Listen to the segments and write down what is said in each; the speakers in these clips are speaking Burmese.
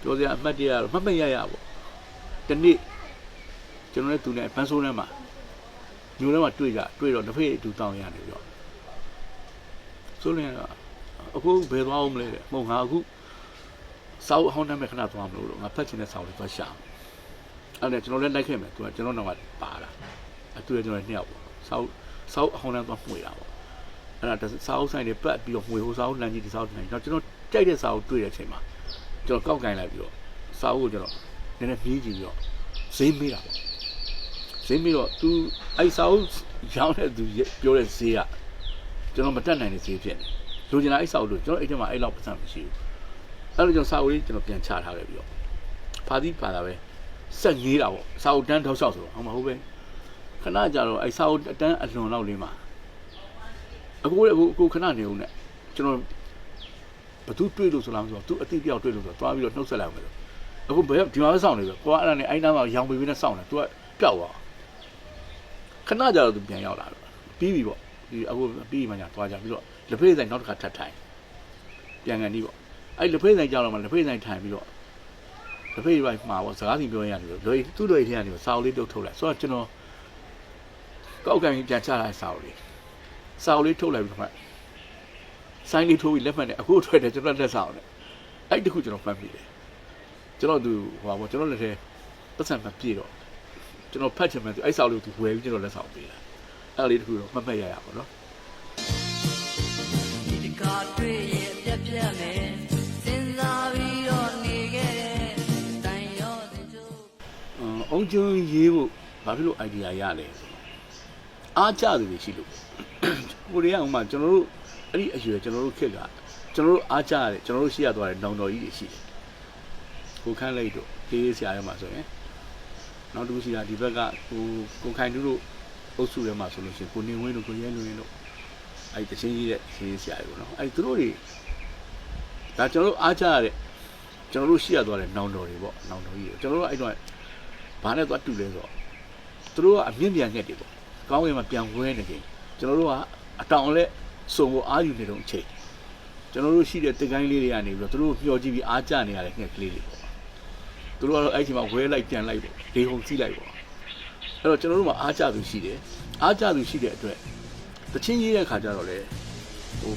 ပြောစရာအမှတ်တရတော့မှတ်မရရပေါ့ဒီနေ့ကျွန်တော်လည်းသူနဲ့ဘန်းဆိုးထဲမှာညိုထဲမှာတွေ့တော့တစ်ဖက်အတူတောင်းရတယ်ပြောဆိုရင်တော့အခုဘယ်သွားအောင်မလဲတဲ့မဟုတ်ငါအခုစောက်အဟောင်းနဲ့ခဏသွားမလို့ငါဖတ်ချင်တဲ့စောက်လေးသွားရှာအဲ့ဒါကျွန်တော်လည်းလိုက်ခဲ့မယ်သူကကျွန်တော်တော့ပါလာအဲ့သူလည်းကျွန်တော်နှစ်ယောက်ပေါ့စောက်အဟောင်းနဲ့သွားမှွေတာပေါ့အဲ့ဒါစောက်ဆိုင်တွေပတ်ပြီးတော့မှွေဟိုစောက်လမ်းကြီးဒီစောက်လမ်းကြီးတော့ကျွန်တော်ကြိုက်တဲ့စောက်တွေ့တဲ့အချိန်မှာကျွန်တော်ကောက်ကင်လိုက်ပြီးတော့စောက်ကိုကျွန်တော်နည်းနည်းပြေးကြည့်ပြီးတော့ဈေးမေးတာပေါ့ဈေးမေးတော့သူအဲ့စောက်ရောင်းတဲ့သူပြောတဲ့ဈေးကကျွန်တော်မတက်နိုင်တဲ့ဈေးဖြစ်နေလိုချင်တာအဲ့စောက်လို့ကျွန်တော်အဲ့ထဲမှာအဲ့လောက်ပတ်စံမရှိဘူးအဲ့လိုကျွန်တော်စောက်လေးကျွန်တော်ပြန်ချထားခဲ့ပြီးတော့ဖာသီးပါတာပဲဆက်ငေးတာပေါ့စောက်တန်းထောက်လျှောက်ဆိုတော့ဟုတ်မဟုတ်ပဲခဏကြာတော့အဲ့စောက်တန်းအလွန်လောက်လေးမှာအခုခဏနေဦးနဲ့ကျွန်တော်ဘသူတွေ့လို့ဆိုလားမဆိုတော့သူအတိပြောက်တွေ့လို့ဆိုတော့တွားပြီးတော့နှုတ်ဆက်လိုက်အောင်လို့အခုဘယ်ဒီမှာစောင့်နေပဲကိုကအဲ့ဒါနဲ့အဲ့နားမှာရောင်ပေးပေးနဲ့စောင့်နေသူကပျောက်သွားခဏကြာတော့သူပြန်ရောက်လာတော့ပြီးပြီပေါ့ဒီအခုပြီးမှညာတွားကြပြီးတော့လက်ဖေးဆိုင်နောက်တစ်ခါထပ်ထိုင်ပြန်ကန်ဒီပေါ့အဲ့လက်ဖေးဆိုင်ကြောက်တော့မှလက်ဖေးဆိုင်ထိုင်ပြီးတော့လက်ဖေးပိုင်းမှာပေါ့စကားစီပြောရရတယ်လို့သူ့တို့ထဲကနေစာအုပ်လေးတုတ်ထုတ်လိုက်ဆိုတော့ကျွန်တော်ကောက်ကန်ပြန်ချလာစာအုပ်လေးထုတ်လိုက်ပြီးတော့ဆိုင်းလေးထိုးပြီးလက်မှတ်နဲ့အခုထွက်တယ်ကျွန်တော်လက်ဆောင်နဲ့အဲ့တခုကျွန်တော်ဖတ်မိတယ်ကျွန်တော်သူဟိုပါပေါ့ကျွန်တော်လက်ထဲပတ်စံမပြည့်တော့ကျွန်တော်ဖတ်ချင်မှသူအဲ့စာအုပ်လေးကိုသူဝယ်ပြီးကျွန်တော်လက်ဆောင်ပေးတာအဲ့လေးတခုတော့မှတ်ရပါတော့ဒီကားတွေ့ရဲ့ပြက်မယ်စဉ်းစားပြီးတော့နေခဲ့တဲ့တိုင်ရောတဲ့ကျိုးအောင်ကျွန်းရေးဖို့ဘာဖြစ်လို့ idea ရလဲအားကြသူတွေရှိလို့ကိုရီးယားဥမာကျွန်တော်တို့အဲ့ဒီအရွယ်ကျွန်တော်တို့ခက်ကကျွန်တော်တို့အားကြရတယ်ကျွန်တော်တို့ရှိရသွားတဲ့နောင်တော်ကြီးတွေရှိတယ်ကိုခန့်လိုက်တို့ခေးဆရာထဲမှာဆိုရင်နောက်တစ်ခုရှိတာဒီဘက်ကကိုခိုင်တူတို့အုပ်စုထဲမှာဆိုလို့ရှိရင်ကိုနေဝင်းတို့ကိုရဲလူရင်းတို့အဲ့တချင်းကြီးတဲ့ခေးဆရာတွေပေါ့နော်အဲ့သူတို့တွေဒါကျွန်တော်တို့အားကြရတဲ့ကျွန်တော်တို့ရှိရသွားတဲ့နောင်တော်တွေပေါ့နောင်တော်ကြီးတွေကျွန်တော်တို့အဲ့တော့ဘာနဲ့သွားတူလဲဆိုတော့သူတို့ကအမြင့်ပြန်ငှက်တွေပေါ့ကောင်းကင်မှာပြန်ဝဲနေကြကျွန်တော်တို့ကအတောင်လက်စုံကိုအားယူနေတော့အချိန်ကျွန်တော်တို့ရှိတဲ့တင်ကိုင်းလေးတွေကနေပြီးတော့သူတို့မျှော်ကြည့်ပြီးအားကြနေရတဲ့ငှက်ကလေးတွေပေါ့သူတို့ကတော့အဲ့ဒီမှာဝဲလိုက်ပြန်လိုက်ပေါ့ဒေဟုံစီးလိုက်ပေါ့အဲ့တော့ကျွန်တော်တို့မှာအားကြသူရှိတယ်အားကြသူရှိတဲ့အတွက်တချင်းရေးတဲ့ခါကျတော့လ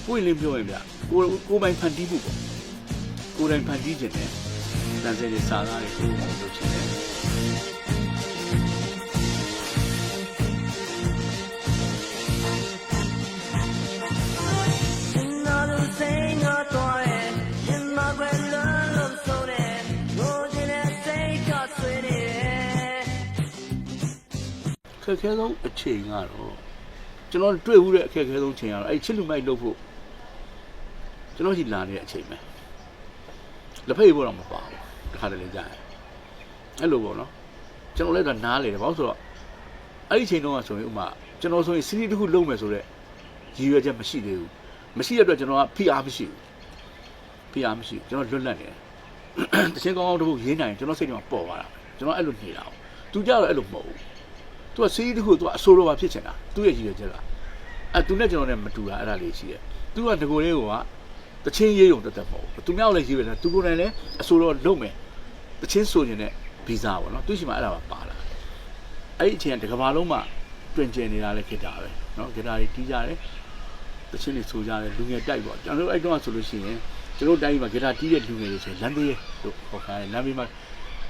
ေပွင့်လင်းပြောရင်ဗျကိုပိုင်ဖန်တီးဖို့ပေါ့ကိုယ်တိုင်ဖန်တီးခြင်းနဲ့တန်ဆယ်တွေစာသားတွေကိုလုပ်ချင်တယ်အခက်အခဲဆုံးအချိန်ကတော့ကျွန်တော်တွေ့ဘူးတဲ့အခက်အခဲဆုံးအချိန်ကတော့အဲ့ချစ်လူမိုက်လုပ်ဖို့ကျွန်တော်ရှိလာတဲ့အချိန်ပဲလက်ဖက်ရဖို့တော့မပါဘူးတခါတလေကြာတယ်အဲ့လိုပေါ့နော်ကျွန်တော်လည်းတော့နားလေတယ်ဘာလို့ဆိုတော့အဲ့ဒီအချိန်တုန်းကဆိုရင်ဥမာကျွန်တော်ဆိုရင်စီးရီးတစ်ခုလုပ်မယ်ဆိုတော့ရည်ရွယ်ချက်မရှိသေးဘူးမရှိတဲ့အတွက်ကျွန်တော်ကဖိအားမရှိဘူးကျွန်တော်လွတ်လပ်နေတယ်တချင်းကောင်းကောင်းတစ်ခုရေးနိုင်ကျွန်တော်စိတ်ထဲမှာပေါ်သွားတာကျွန်တော်အဲ့လိုနေတာသူကြတော့အဲ့လိုမဟုတ်ဘူးသူကစီးရီးတစ်ခုသူကအဆိုးတော့ဖြစ်ချင်တာသူ့ရဲ့ရည်ရွယ်ချက်ကအဲ့သူနဲ့ကျွန်တော်နဲ့မတူတာအဲ့ဒါလေးရှိတယ်သူကငကိုလေးကတချင်းရေးုံတက်တက်မဟုတ်ဘူးသူများလည်းရေးရတယ်သူကိုယ်တိုင်လည်းအဆိုးတော့လုပ်မယ်တချင်းဆိုရင်လည်းဗီဇာပေါ့နော်သူရှိမှအဲ့ဒါပါလာအဲ့ဒီအချိန်ကတကဘာလုံးမှာတွင်ကျင်နေတာလည်းဖြစ်တာပဲနော်ဂီတာတွေတီးကြတယ်တချင်းတွေဆိုကြတယ်လူငယ်တိုက်ပေါ့ကျွန်တော်တို့အဲ့တုန်းကဆိုလို့ရှိရင်ကျွန်တော်တိုင်းမှာဂီတာတီးတဲ့လူငယ်တွေဆိုလမ်းသေးတို့ဟောခိုင်းလမ်းဘေးမှာ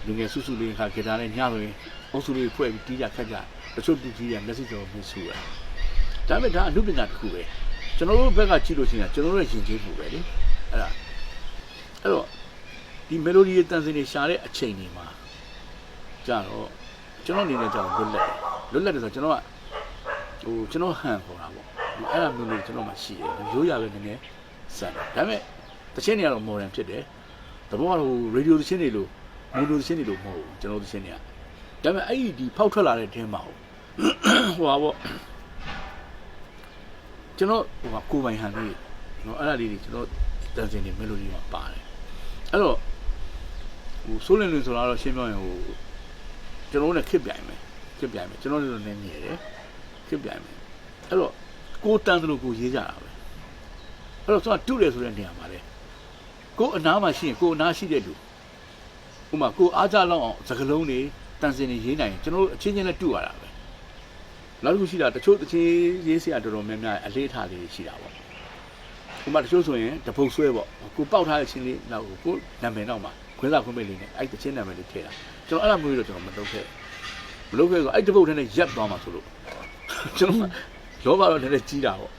လူငယ်စုလေးခါဂီတာနဲ့ညဆိုရင်အုပ်စုလေးဖွဲ့ပြီးတီးကြခက်ကြတချို့တူကြီးရမျက်စိတော်မျိုးဆူရဒါပေမဲ့ဒါအမှုပညာတစ်ခုပဲကျွန်တော်တို့ဘက်ကကြည့်လို့ရှိရင်ကျွန်တော်တို့ရဲ့ယဉ်ကျေးမှုပဲလေအဲ့တော့ဒီ melody ရဲ့တန်စင်တွေရှာတဲ့အချိန်တွေမှာကြာတော့ကျွန်တော်အနေနဲ့ကြာလွတ်လပ်တယ်ဆိုတော့ကျွန်တော်ကကျွန်တော်ဟန်ခေါ်တာပေါ့အဲ့ဒါမျိုးလေးကျွန်တော်မှရှိတယ်ရိုးရပဲနည်းနည်းစတယ်ဒါပေမဲ့တချင်းတွေကတော့ modern ဖြစ်တယ်တဘောကတော့ radio တချင်းတွေလို့ mono တချင်းတွေလို့မဟုတ်ဘူးကျွန်တော်တချင်းတွေကဒါပေမဲ့အဲ့ဒီဖောက်ထွက်လာတဲ့တင်းမှာဟိုပါပေါ့ကျွန်တော်ကိုပိုင်ဟန်လေးနော်အဲ့ဒါလေးတွေကျွန်တော်တန်စင်တွေ melody မှာပါတယ်အဲ့တော့ဆိုးလင်းဆိုတော့ရှင်းပြောရင်ကျွန်တော်တို့နဲ့ခစ်ပြိုင်မယ်ကျွန်တော်တို့လည်းနေတယ်ခစ်ပြိုင်မယ်အဲ့တော့ကိုတန်းသလိုကိုရေးကြတာပဲအဲ့တော့သူကတူတယ်ဆိုတဲ့နေရာမှာလေကိုအနားမှာရှိရင်ကိုအနားရှိတဲ့လူ ဥပမာကိုအားကြလောက်အောင်စကလုံးတွေတန်စင်တွေရေးနိုင်ကျွန်တော်တို့အချင်းချင်းနဲ့တူရတာပဲနောက်တစ်ခုရှိတာတချို့တချင်းရေးစရာတော်တော်များများအလေးထားလေးရှိတာပေါ့ဥပမာတချို့ဆိုရင်တပုတ်ဆွဲပေါ့ကိုပေါက်ထားတဲ့ချင်းလေးနောက်ကိုနာမည်တော့မှာခွင်းစားခွင်းမိတ်လေးနဲ့အဲ့တချင်းနာမည်လေးထည့်တာကျွန်တော်အဲ့လိုမျိုးတော့ကျွန်တော်မလုပ်ခဲ့ဆိုအဲ့တပုတ်ထဲနဲ့ရက်သွားမှာဆိုလို့ကျွန်တော်လောဘတော့လည်းကြီးတာပေါ့